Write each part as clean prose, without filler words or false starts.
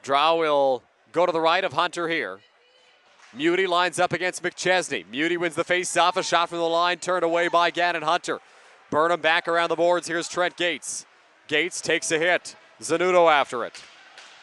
Draw will go to the right of Hunter here. Muty lines up against McChesney. Muty wins the face-off. A shot from the line turned away by Gannon Hunter. Burnham back around the boards. Here's Trent Gates. Gates takes a hit. Zanuto after it.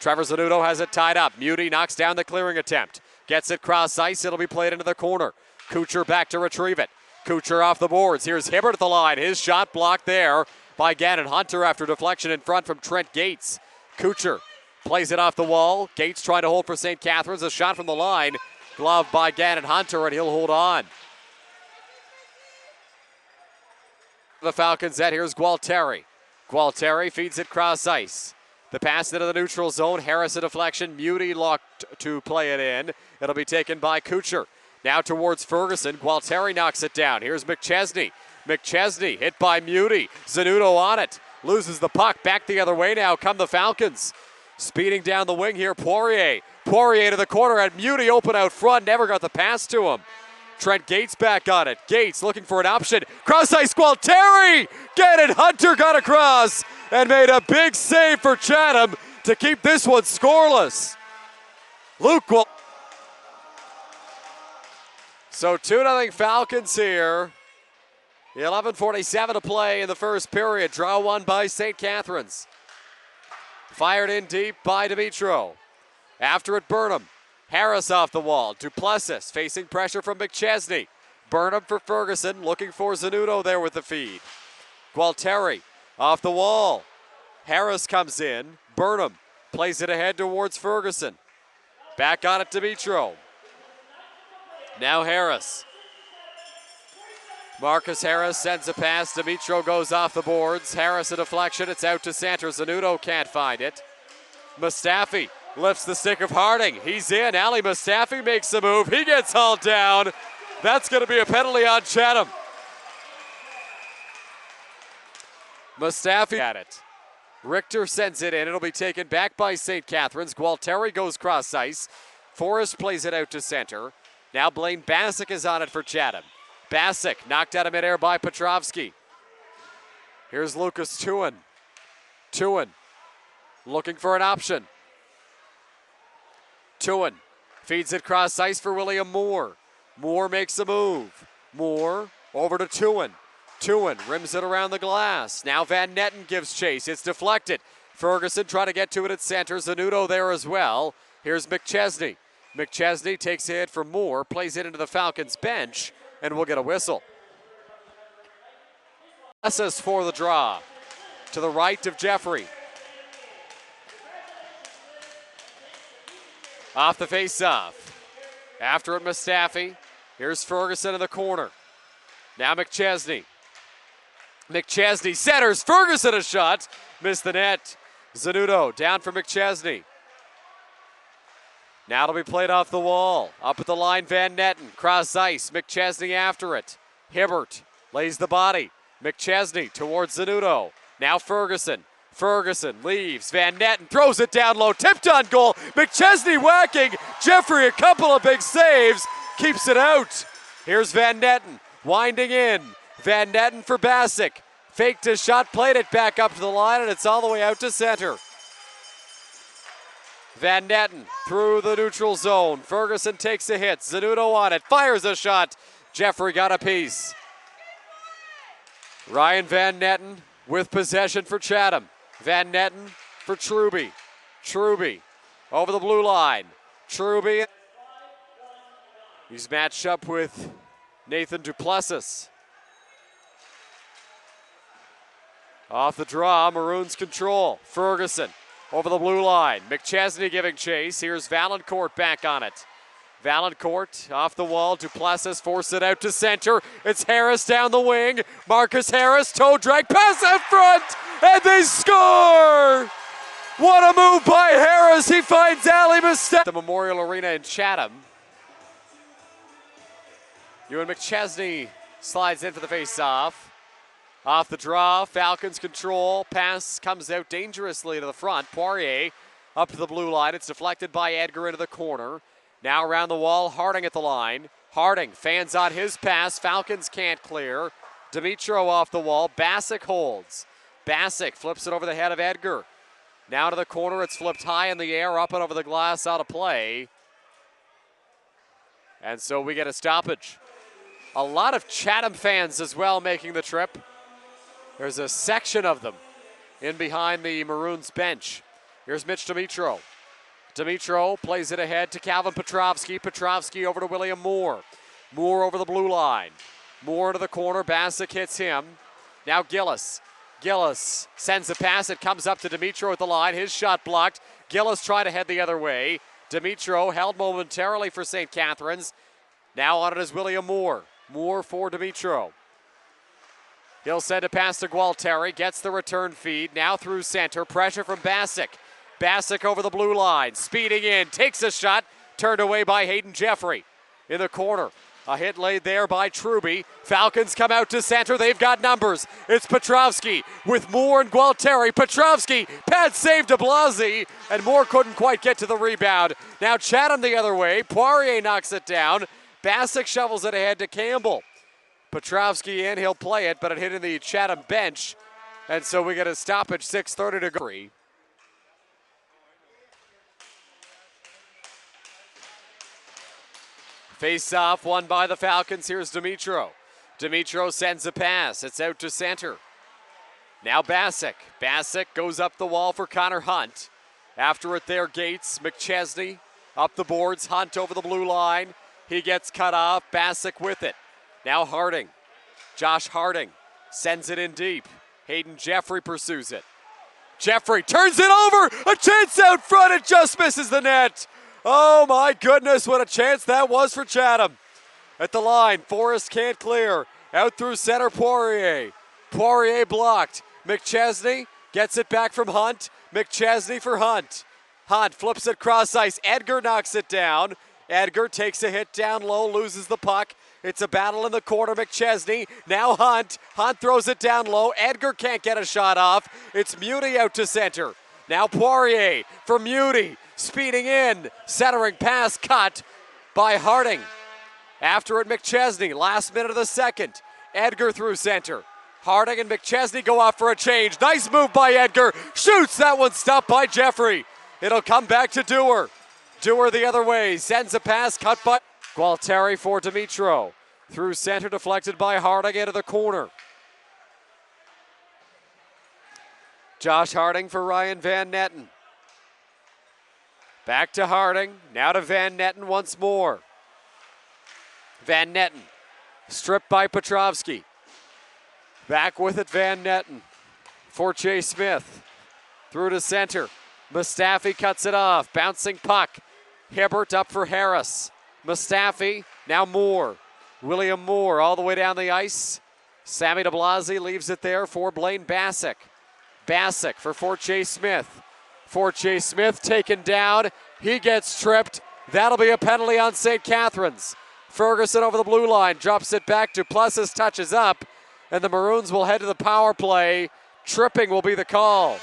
Trevor Zanuto has it tied up. Muty knocks down the clearing attempt. Gets it cross ice. It'll be played into the corner. Kuchar back to retrieve it. Kuchar off the boards. Here's Hibbert at the line. His shot blocked there by Gannon Hunter after deflection in front from Trent Gates. Kuchar plays it off the wall. Gates trying to hold for St. Catharines. A shot from the line. Glove by Gannon Hunter, and he'll hold on. The Falcons set. Here's Gualteri. Gualteri feeds it cross ice. The pass into the neutral zone. Harris a deflection. Muty locked to play it in. It'll be taken by Kuchar. Now towards Ferguson. Gualteri knocks it down. Here's McChesney. McChesney hit by Muty. Zanuto on it. Loses the puck. Back the other way now come the Falcons. Speeding down the wing here, Poirier. Poirier to the corner at Muty, open out front, never got the pass to him. Trent Gates back on it. Gates looking for an option. Cross ice, Gualteri! Get it! Hunter got across and made a big save for Chatham to keep this one scoreless. Luke will. So 2-0 Falcons here. 11:47 to play in the first period. Draw one by St. Catharines. Fired in deep by Dimitro. After it, Burnham. Harris off the wall. Duplessis facing pressure from McChesney. Burnham for Ferguson, looking for Zanuto there with the feed. Gualteri off the wall. Harris comes in. Burnham plays it ahead towards Ferguson. Back on it, Dimitro. Now Harris. Marcus Harris sends a pass. Dimitro goes off the boards. Harris a deflection. It's out to center. Zanuto can't find it. Mustafi lifts the stick of Harding. He's in. Ali Mustafi makes a move. He gets hauled down. That's going to be a penalty on Chatham. Mustafi at it. Richter sends it in. It'll be taken back by St. Catharines. Gualteri goes cross ice. Forrest plays it out to center. Now Blaine Bassick is on it for Chatham. Bassick knocked out of midair by Petrovsky. Here's Lucas Tuin. Tuin looking for an option. Tuin feeds it cross ice for William Moore. Moore makes a move. Moore over to Tuin. Tuin rims it around the glass. Now Van Netten gives chase. It's deflected. Ferguson trying to get to it at center. Zanuto there as well. Here's McChesney. McChesney takes a hit for Moore, plays it into the Falcons bench, and we'll get a whistle. SS for the draw. To the right of Jeffrey. Off the face-off. After it, Mustafi. Here's Ferguson in the corner. Now McChesney. McChesney centers. Ferguson a shot. Missed the net. Zanuto down for McChesney. Now it'll be played off the wall. Up at the line, Van Netten. Cross ice. McChesney after it. Hibbert lays the body. McChesney towards Zanuto. Now Ferguson. Ferguson leaves. Van Netten throws it down low. Tipped on goal. McChesney whacking. Jeffrey a couple of big saves. Keeps it out. Here's Van Netten winding in. Van Netten for Bassick. Faked his shot, played it back up to the line, and it's all the way out to center. Van Netten through the neutral zone. Ferguson takes a hit. Zanuto on it. Fires a shot. Jeffrey got a piece. Ryan Van Netten with possession for Chatham. Van Netten for Truby. Truby over the blue line. Truby. He's matched up with Nathan Duplessis. Off the draw, Maroons control. Ferguson over the blue line. McChesney giving chase. Here's Valancourt back on it. Valancourt off the wall. Duplessis forced it out to center. It's Harris down the wing. Marcus Harris, toe drag, pass out front, and they score! What a move by Harris. He finds Ali Mustafi. The Memorial Arena in Chatham. Ewan McChesney slides in for the face-off. Off the draw, Falcons control. Pass comes out dangerously to the front. Poirier up to the blue line. It's deflected by Edgar into the corner. Now around the wall, Harding at the line. Harding fans on his pass. Falcons can't clear. Dimitro off the wall. Bassick holds. Bassick flips it over the head of Edgar. Now to the corner, it's flipped high in the air, up and over the glass, out of play. And so we get a stoppage. A lot of Chatham fans as well making the trip. There's a section of them in behind the Maroons bench. Here's Mitch Dimitro. Dimitro plays it ahead to Calvin Petrovsky. Petrovsky over to William Moore. Moore over the blue line. Moore to the corner. Bassick hits him. Now Gillis. Gillis sends a pass. It comes up to Dimitro at the line. His shot blocked. Gillis tried to head the other way. Dimitro held momentarily for St. Catharines. Now on it is William Moore. Moore for Dimitro. He'll send a pass to Gualteri. Gets the return feed. Now through center. Pressure from Bassick. Bassick over the blue line. Speeding in. Takes a shot. Turned away by Hayden Jeffrey. In the corner. A hit laid there by Truby. Falcons come out to center. They've got numbers. It's Petrovsky with Moore and Gualteri. Petrovsky, pad save to Blasi, and Moore couldn't quite get to the rebound. Now Chatham the other way. Poirier knocks it down. Bassick shovels it ahead to Campbell. Petrovsky in, he'll play it, but it hit in the Chatham bench. And so we get a stoppage, 6:30 to go. Face-off won by the Falcons. Here's Dimitro. Dimitro sends a pass. It's out to center. Now Bassick. Bassick goes up the wall for Connor Hunt. After it there, Gates, McChesney up the boards. Hunt over the blue line. He gets cut off. Bassick with it. Now Harding. Josh Harding sends it in deep. Hayden Jeffrey pursues it. Jeffrey turns it over. A chance out front. It just misses the net. Oh my goodness, what a chance that was for Chatham. At the line, Forrest can't clear. Out through center, Poirier. Poirier blocked. McChesney gets it back from Hunt. McChesney for Hunt. Hunt flips it cross ice. Edgar knocks it down. Edgar takes a hit down low, loses the puck. It's a battle in the corner, McChesney. Now Hunt. Hunt throws it down low. Edgar can't get a shot off. It's Muti out to center. Now Poirier for Muti. Speeding in, centering pass cut by Harding. After it, McChesney, last minute of the second. Edgar through center. Harding and McChesney go off for a change. Nice move by Edgar. Shoots, that one stopped by Jeffrey. It'll come back to Dewar. Dewar the other way, sends a pass cut by Gualteri for Dimitro. Through center, deflected by Harding into the corner. Josh Harding for Ryan Van Netten. Back to Harding, now to Van Netten once more. Van Netten, stripped by Petrovsky. Back with it, Van Netten for Chase Smith. Through to center. Mustafi cuts it off, bouncing puck. Hibbert up for Harris. Mustafi, now Moore. William Moore all the way down the ice. Sammy de Blasi leaves it there for Blaine Bassick. Bassick for Chase Smith. Chase Smith taken down. He gets tripped. That'll be a penalty on St. Catharines. Ferguson over the blue line, drops it back. Duplessis touches up, and the Maroons will head to the power play. Tripping will be the call.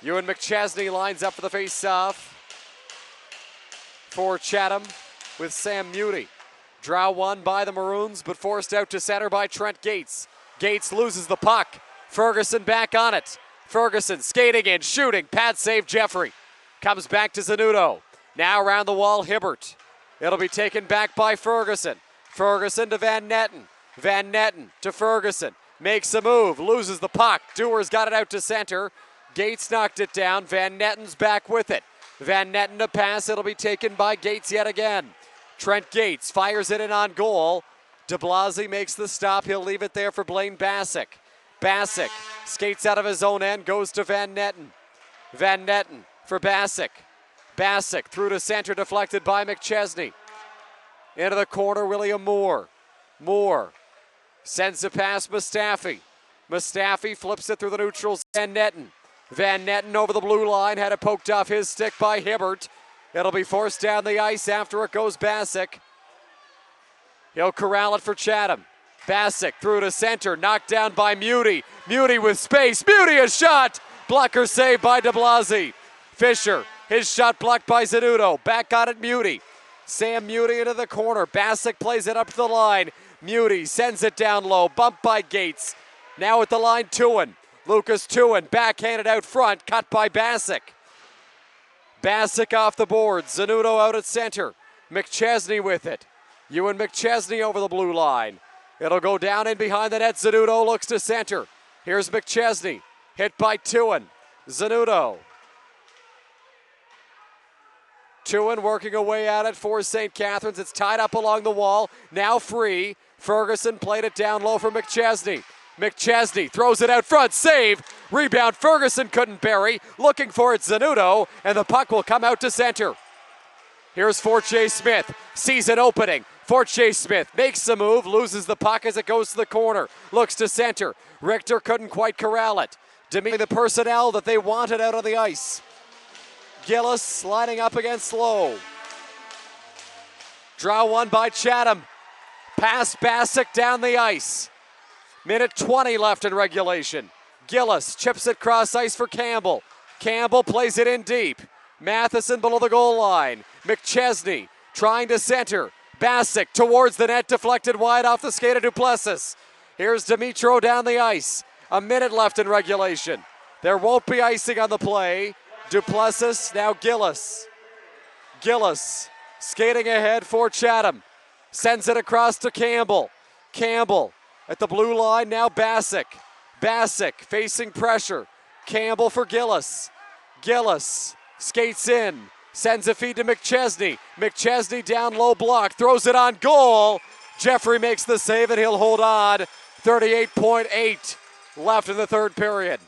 Ewan McChesney lines up for the face-off for Chatham with Sam Muti. Draw won by the Maroons, but forced out to center by Trent Gates. Gates loses the puck. Ferguson back on it. Ferguson skating in, shooting, pad save Jeffrey. Comes back to Zanuto. Now around the wall, Hibbert. It'll be taken back by Ferguson. Ferguson to Van Netten. Van Netten to Ferguson. Makes a move, loses the puck. Dewar's got it out to center. Gates knocked it down. Van Netten's back with it. Van Netten to pass. It'll be taken by Gates yet again. Trent Gates fires it in on goal. De Blasi makes the stop. He'll leave it there for Blaine Bassick. Bassick skates out of his own end, goes to Van Netten. Van Netten for Bassick. Bassick through to center, deflected by McChesney. Into the corner, William Moore. Moore sends a pass, Mustafi. Mustafi flips it through the neutrals, Van Netten. Van Netten over the blue line, had it poked off his stick by Hibbert. It'll be forced down the ice. After it goes Bassick. He'll corral it for Chatham. Bassick through to center, knocked down by Muti. Muti with space. Muti a shot. Blocker saved by de Blasi. Fisher, his shot blocked by Zanuto. Back on it, Muti. Sam Muti into the corner. Bassick plays it up to the line. Muti sends it down low. Bumped by Gates. Now at the line, Tuin. Lucas Tuin backhanded out front, cut by Bassick. Bassick off the board. Zanuto out at center. McChesney with it. Ewan McChesney over the blue line. It'll go down in behind the net. Zanuto looks to center. Here's McChesney. Hit by Tuin. Zanuto. Tuin working away at it for St. Catharines. It's tied up along the wall. Now free. Ferguson played it down low for McChesney. McChesney throws it out front. Save. Rebound. Ferguson couldn't bury. Looking for it, Zanuto. And the puck will come out to center. Here's Fortier Smith. Sees an opening. Fortier Smith makes the move. Loses the puck as it goes to the corner. Looks to center. Richter couldn't quite corral it. Demeaning the personnel that they wanted out on the ice. Gillis lining up against Lowe. Draw one by Chatham. Pass Bassick down the ice. Minute 20 left in regulation. Gillis chips it cross ice for Campbell. Campbell plays it in deep. Matheson below the goal line. McChesney trying to center. Bassick towards the net, deflected wide off the skate of Duplessis. Here's Dimitro down the ice. A minute left in regulation. There won't be icing on the play. Duplessis, now Gillis. Gillis skating ahead for Chatham. Sends it across to Campbell. Campbell at the blue line, now Bassick. Bassick facing pressure. Campbell for Gillis. Gillis skates in. Sends a feed to McChesney. McChesney down low block. Throws it on goal. Jeffrey makes the save and he'll hold on. 38.8 left in the third period.